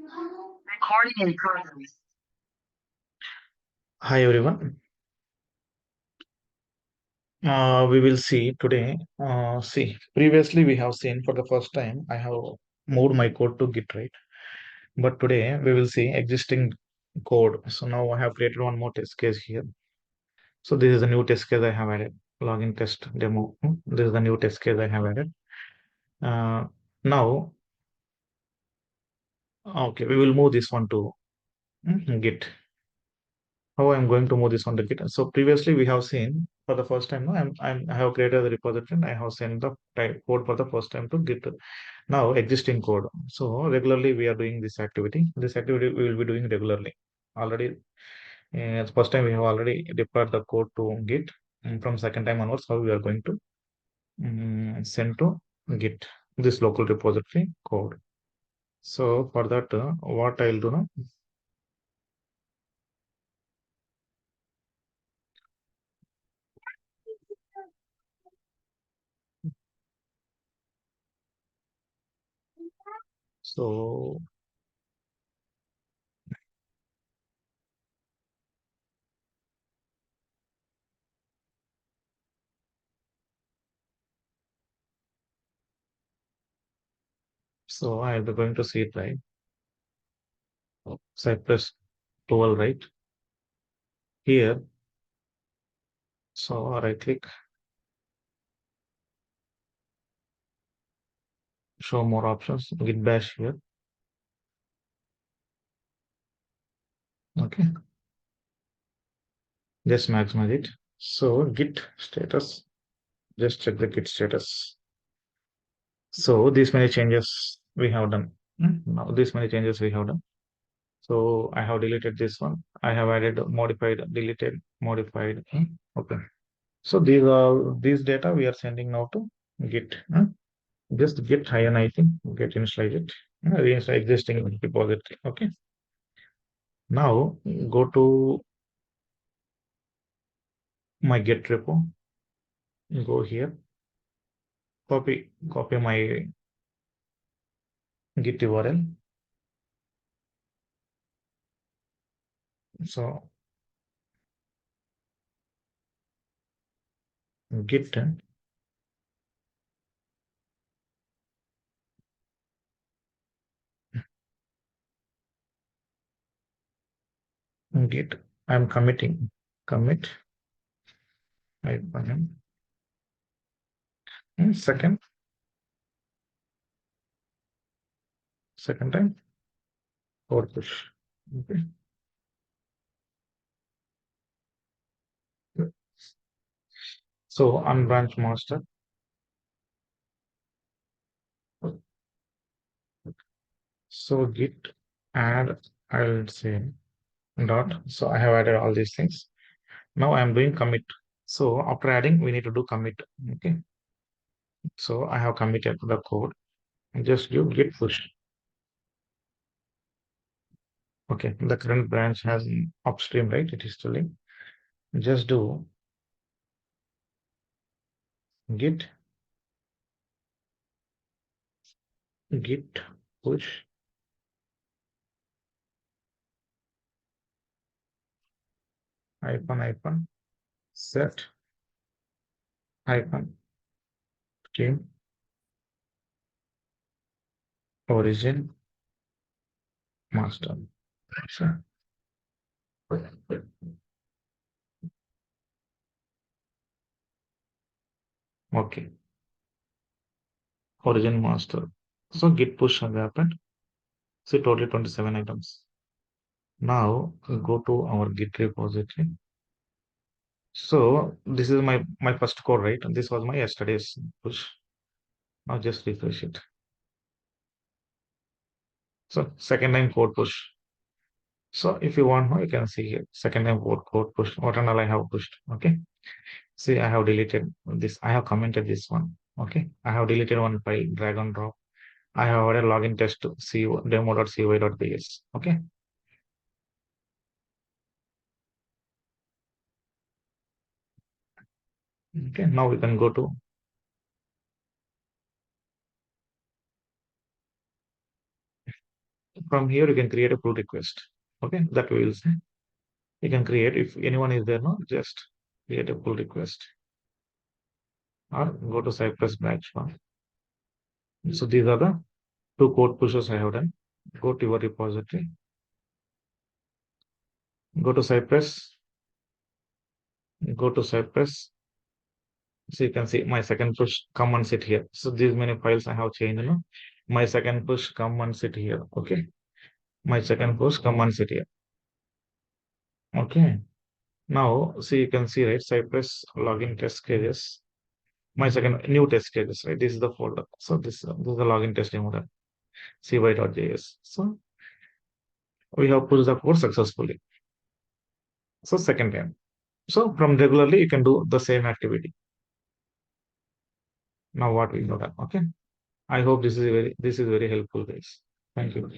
Recording in progress. Hi everyone. We will see today. Previously we have seen for the first time I have moved my code to Git, right? But today we will see existing code. So now I have created one more test case here. So this is a new test case I have added. Login test demo. This is the new test case I have added. Uh, Now, okay, we will move this one to Git. How I'm going to move this on the Git. So previously we have seen for the first time. No, I have created the repository and I have sent the type code for the first time to Git. Now existing code. So regularly we are doing this activity. This activity we will be doing regularly. Already, first time we have already deployed the code to Git. And from second time onwards, how we are going to send to Git this local repository code. So for that, what I'll do now. So I'll be going to see it right. So I press 12 right here. So right click, show more options, git bash here. Okay, just maximize it. So git status, just check the git status. So these many changes we have done. Now these many changes we have done. So I have deleted this one. I have added modified, deleted, modified. Okay. So these data we are sending now to git. Just git highlighting, get initialize it. Reinstall existing repository. Okay. Now go to my Git repo, go here, copy my Git URL. So Git, Git, I'm committing, commit, hyphen, second time, forward push. Okay. So unbranch master. So Git add, I'll say dot. So I have added all these things. Now I'm doing commit. So after adding, we need to do commit. Okay. So I have committed the code. Just do git push. Okay. The current branch has upstream, right? It is telling. Just do git git push hyphen set hyphen stream origin master. Sure. Okay. Origin master. So git push has happened. See totally 27 items. Now go to our git repository. So this is my first code, right? And this was my yesterday's push. Now just refresh it. So second time code push. So if you want, you can see here second time code push. What and all I have pushed. Okay. See, I have deleted this. I have commented this one. Okay. I have deleted one file, drag and drop. I have already login test to demo.cy.ps. Okay. Okay. Now we can go to From here, you can create a pull request. Okay, that we will say. You can create if anyone is there, no, just create a pull request or go to Cypress batch one. So these are the two code pushes I have done. Go to your repository, go to Cypress, go to Cypress. So you can see my second push come and sit here. So these many files I have changed. No? My second push come and sit here. Okay. My second push come and sit here. Okay. Now see you can see right Cypress login test cases. My second new test cases, right? This is the folder. So this is the login testing model. cy.js. So we have pushed the code successfully. So second time. So from regularly you can do the same activity. Now what we know that. Okay. I hope this is very helpful, guys. Thank you.